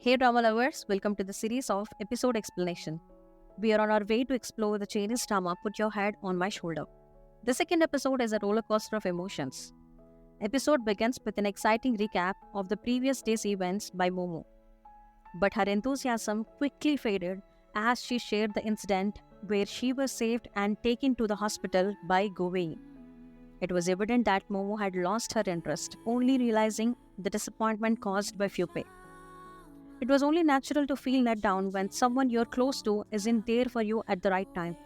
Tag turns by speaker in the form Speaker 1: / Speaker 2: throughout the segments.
Speaker 1: Hey drama lovers, welcome to the series of episode explanation. We are on our way to explore the Chinese drama Put Your Head on My Shoulder. The second episode is a roller coaster of emotions. Episode begins with an exciting recap of the previous day's events by Momo. But her enthusiasm quickly faded as she shared the incident where she was saved and taken to the hospital by Gu Wei Yi. It was evident that Momo had lost her interest, only realizing the disappointment caused by Fupe. It was only natural to feel let down when someone you're close to isn't there for you at the right time,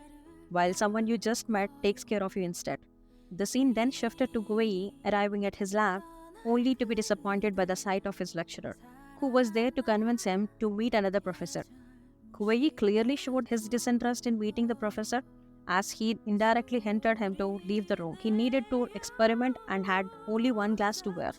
Speaker 1: while someone you just met takes care of you instead. The scene then shifted to Gu Wei Yi arriving at his lab, only to be disappointed by the sight of his lecturer, who was there to convince him to meet another professor. Gu Wei Yi clearly showed his disinterest in meeting the professor, as he indirectly hinted him to leave the room. He needed to experiment and had only one glass to wear.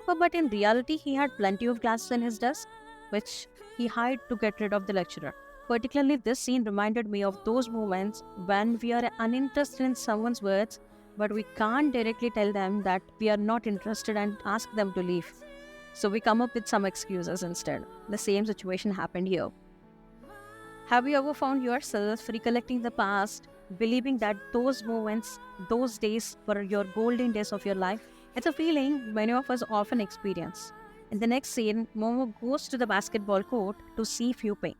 Speaker 1: But in reality, he had plenty of glasses in his desk, which he hid to get rid of the lecturer. Particularly, this scene reminded me of those moments when we are uninterested in someone's words, but we can't directly tell them that we are not interested and ask them to leave. So we come up with some excuses instead. The same situation happened here. Have you ever found yourself recollecting the past, believing that those moments, those days were your golden days of your life? It's a feeling many of us often experience. In the next scene, Momo goes to the basketball court to see Fupe.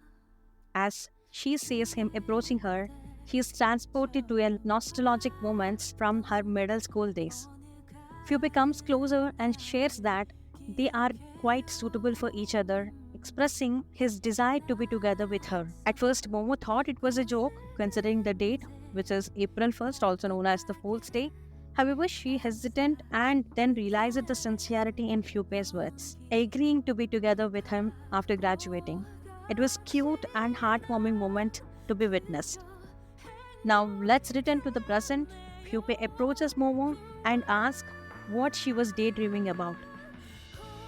Speaker 1: As she sees him approaching her, she is transported to a nostalgic moments from her middle school days. Fupe comes closer and shares that they are quite suitable for each other, expressing his desire to be together with her. At first, Momo thought it was a joke, considering the date, which is April 1st, also known as the Fool's Day. However, she hesitated and then realized the sincerity in Fupe's words, agreeing to be together with him after graduating. It was cute and heartwarming moment to be witnessed. Now let's return to the present. Fupe approaches Momo and asks what she was daydreaming about.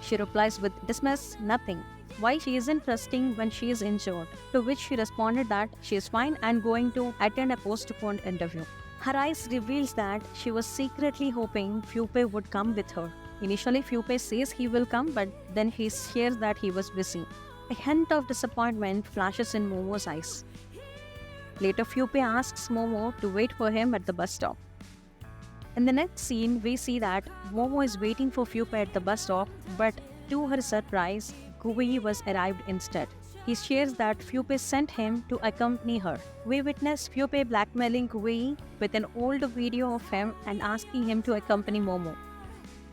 Speaker 1: She replies with dismiss, nothing. Why she isn't resting when she is injured, to which she responded that she is fine and going to attend a postponed interview. Her eyes reveals that she was secretly hoping Fupe would come with her. Initially, Fupe says he will come, but then he shares that he was busy. A hint of disappointment flashes in Momo's eyes. Later, Fupe asks Momo to wait for him at the bus stop. In the next scene, we see that Momo is waiting for Fupe at the bus stop, but to her surprise, Gu Wei Yi was arrived instead. He shares that Fupe sent him to accompany her. We witness Fupe blackmailing Gu Wei Yi with an old video of him and asking him to accompany Momo.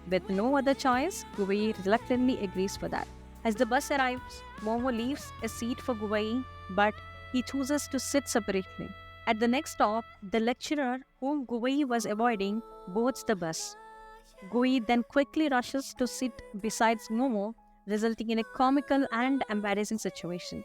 Speaker 1: With no other choice, Gu Wei Yi reluctantly agrees for that. As the bus arrives, Momo leaves a seat for Gu Wei Yi, but he chooses to sit separately. At the next stop, the lecturer whom Gu Wei Yi was avoiding boards the bus. Gu Wei Yi then quickly rushes to sit beside Momo, resulting in a comical and embarrassing situation.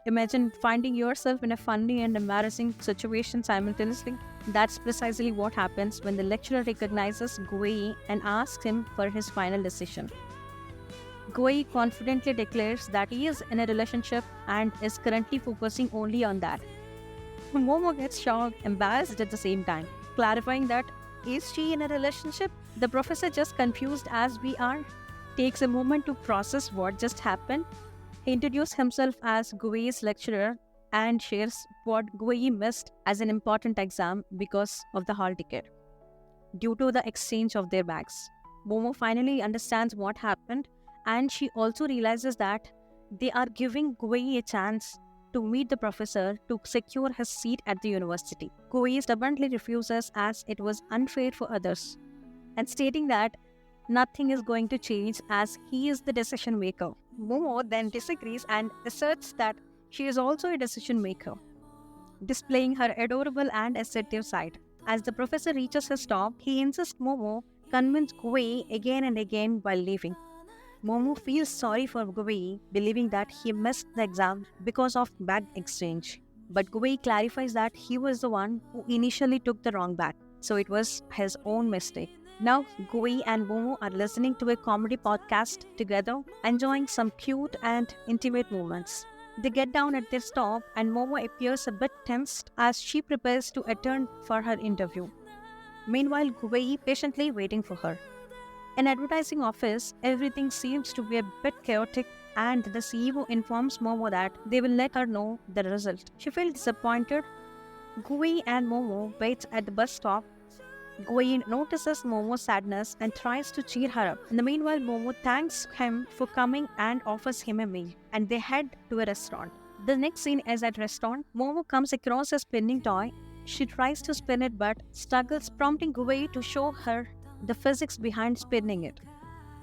Speaker 1: Imagine finding yourself in a funny and embarrassing situation simultaneously. That's precisely what happens when the lecturer recognizes Gu Wei Yi and asks him for his final decision. Gu Wei Yi confidently declares that he is in a relationship and is currently focusing only on that. Momo gets shocked, embarrassed at the same time, clarifying that is she in a relationship? The professor, just confused as we are, takes a moment to process what just happened. He introduces himself as Gu Wei Yi's lecturer and shares what Gu Wei Yi missed as an important exam because of the hall ticket, due to the exchange of their bags. Momo finally understands what happened, and she also realizes that they are giving Gu Wei Yi a chance to meet the professor to secure his seat at the university. Gu Wei Yi stubbornly refuses as it was unfair for others, and stating that nothing is going to change as he is the decision maker. Momo then disagrees and asserts that she is also a decision maker, displaying her adorable and assertive side. As the professor reaches his stop, he insists Momo convince Gu Wei Yi again and again while leaving. Momo feels sorry for Gu Wei Yi, believing that he missed the exam because of bag exchange. But Gu Wei Yi clarifies that he was the one who initially took the wrong bag, so it was his own mistake. Now, Gu Wei Yi and Momo are listening to a comedy podcast together, enjoying some cute and intimate moments. They get down at their stop and Momo appears a bit tensed as she prepares to attend for her interview. Meanwhile, Gu Wei Yi patiently waiting for her. In advertising office, everything seems to be a bit chaotic and the CEO informs Momo that they will let her know the result. She feels disappointed. Gu Wei Yi and Momo wait at the bus stop. Gu Wei Yi notices Momo's sadness and tries to cheer her up. In the meanwhile, Momo thanks him for coming and offers him a meal, and they head to a restaurant. The next scene is at restaurant. Momo comes across a spinning toy. She tries to spin it but struggles, prompting Gu Wei Yi to show her the physics behind spinning it.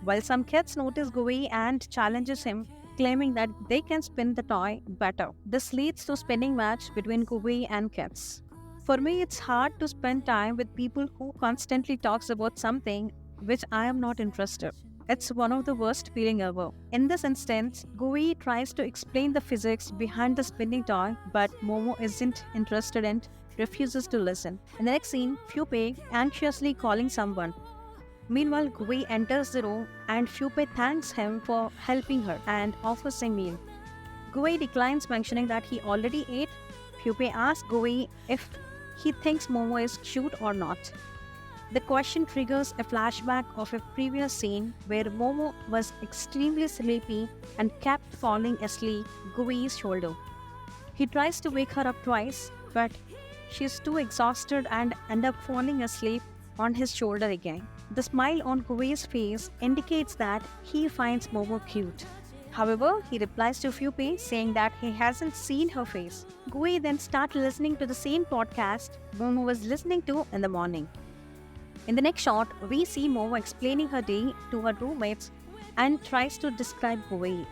Speaker 1: While some kids notice Gu Wei Yi and challenges him, claiming that they can spin the toy better. This leads to spinning match between Gu Wei Yi and kids. For me, it's hard to spend time with people who constantly talks about something which I am not interested. It's one of the worst feeling ever. In this instance, Gu Wei Yi tries to explain the physics behind the spinning toy, but Momo isn't interested and refuses to listen. In the next scene, Fupei anxiously calling someone. Meanwhile, Gu Wei Yi enters the room and Fupei thanks him for helping her and offers a meal. Gu Wei Yi declines, mentioning that he already ate. Fupei asks Gu Wei Yi if he thinks Momo is cute or not. The question triggers a flashback of a previous scene where Momo was extremely sleepy and kept falling asleep on Gu Wei Yi's shoulder. He tries to wake her up twice, but she is too exhausted and ends up falling asleep on his shoulder again. The smile on Gu Wei Yi's face indicates that he finds Momo cute. However, he replies to Fupei saying that he hasn't seen her face. Gu Wei Yi then starts listening to the same podcast Momo was listening to in the morning. In the next shot, we see Momo explaining her day to her roommates and tries to describe Gu Wei Yi.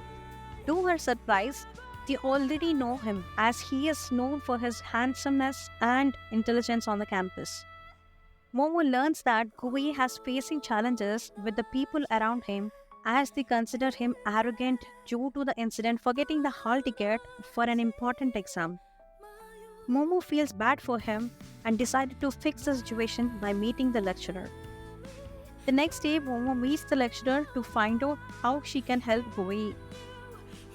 Speaker 1: To her surprise, they already know him as he is known for his handsomeness and intelligence on the campus. Momo learns that Gu Wei Yi has facing challenges with the people around him as they consider him arrogant due to the incident forgetting the hall ticket for an important exam. Momo feels bad for him and decided to fix the situation by meeting the lecturer. The next day, Momo meets the lecturer to find out how she can help Gu Wei Yi.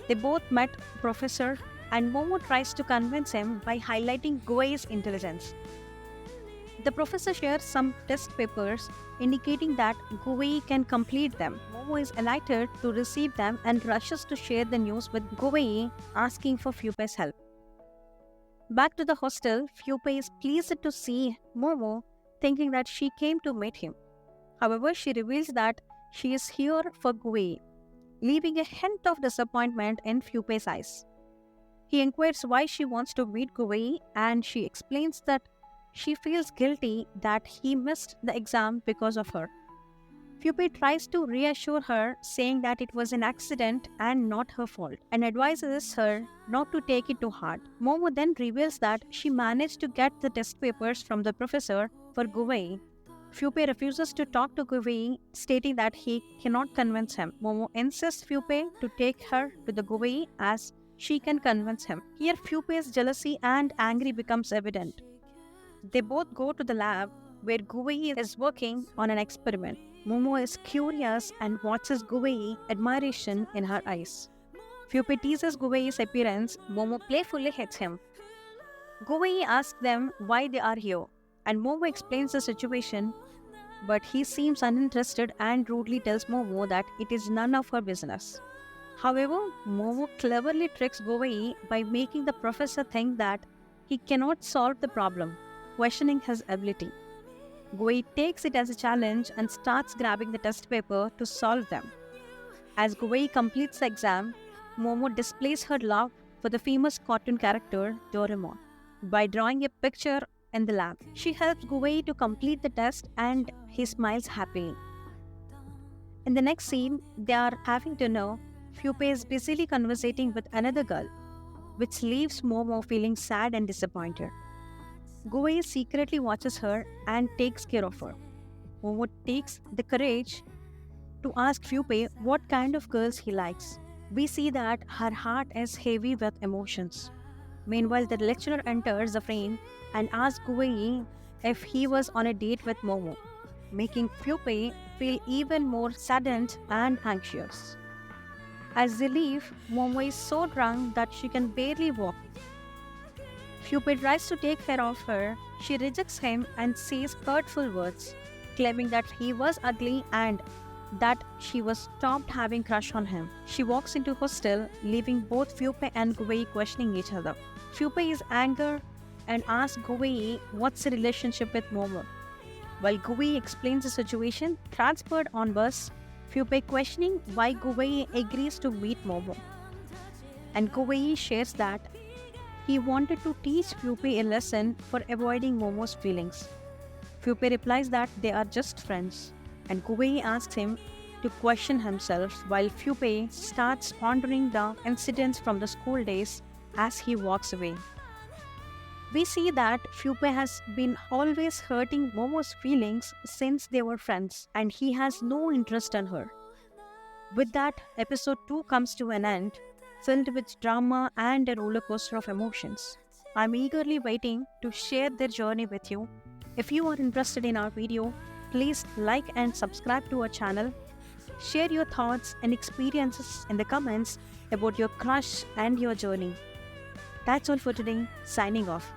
Speaker 1: They both met the professor and Momo tries to convince him by highlighting Gu Wei Yi's intelligence. The professor shares some test papers indicating that Gu Wei Yi can complete them. Momo is elated to receive them and rushes to share the news with Gu Wei Yi, asking for Fupei's help. Back to the hostel, Fupei is pleased to see Momo, thinking that she came to meet him. However, she reveals that she is here for Gu Wei Yi, leaving a hint of disappointment in Fupei's eyes. He inquires why she wants to meet Gu Wei Yi, and she explains that she feels guilty that he missed the exam because of her. Fupei tries to reassure her, saying that it was an accident and not her fault, and advises her not to take it too hard. Momo then reveals that she managed to get the test papers from the professor for Gu Wei Yi. Fupei refuses to talk to Gu Wei Yi, stating that he cannot convince him. Momo insists Fupei to take her to the Gu Wei Yi as she can convince him. Here, Fupei's jealousy and anger becomes evident. They both go to the lab where Gu Wei Yi is working on an experiment. Momo is curious and watches Gu Wei Yi, admiration in her eyes. Fupei teases Gu Wei Yi's appearance. Momo playfully hits him. Gu Wei Yi asks them why they are here, and Momo explains the situation, but he seems uninterested and rudely tells Momo that it is none of her business. However, Momo cleverly tricks Gu Wei Yi by making the professor think that he cannot solve the problem, questioning his ability. Gu Wei Yi takes it as a challenge and starts grabbing the test paper to solve them. As Gu Wei Yi completes the exam, Momo displays her love for the famous cartoon character Doraemon by drawing a picture in the lab. She helps Gu Wei Yi to complete the test and he smiles happily. In the next scene, they are having dinner. Fupei is busily conversating with another girl, which leaves Momo feeling sad and disappointed. Gu Wei Yi secretly watches her and takes care of her. Momo takes the courage to ask Fupei what kind of girls he likes. We see that her heart is heavy with emotions. Meanwhile, the lecturer enters the frame and asks Gu Wei Yi if he was on a date with Momo, making Fupei feel even more saddened and anxious. As they leave, Momo is so drunk that she can barely walk. Fupei tries to take care of her. She rejects him and says hurtful words, claiming that he was ugly and that she was stopped having crush on him. She walks into hostel, leaving both Fu Pei and Gu Wei Yi questioning each other. Fu Pei is angry and asks Gu Wei Yi what's the relationship with Momo. While Gu Wei Yi explains the situation, transferred on bus, Fu Pei questioning why Gu Wei Yi agrees to meet Momo. And Gu Wei Yi shares that he wanted to teach Fu Pei a lesson for avoiding Momo's feelings. Fu Pei replies that they are just friends, and Gu Wei Yi asks him to question himself while Fu Pei starts pondering the incidents from the school days as he walks away. We see that Fu Pei has been always hurting Momo's feelings since they were friends, and he has no interest in her. With that, episode 2 comes to an end, filled with drama and a roller coaster of emotions. I'm eagerly waiting to share their journey with you. If you are interested in our video, please like and subscribe to our channel. Share your thoughts and experiences in the comments about your crush and your journey. That's all for today. Signing off.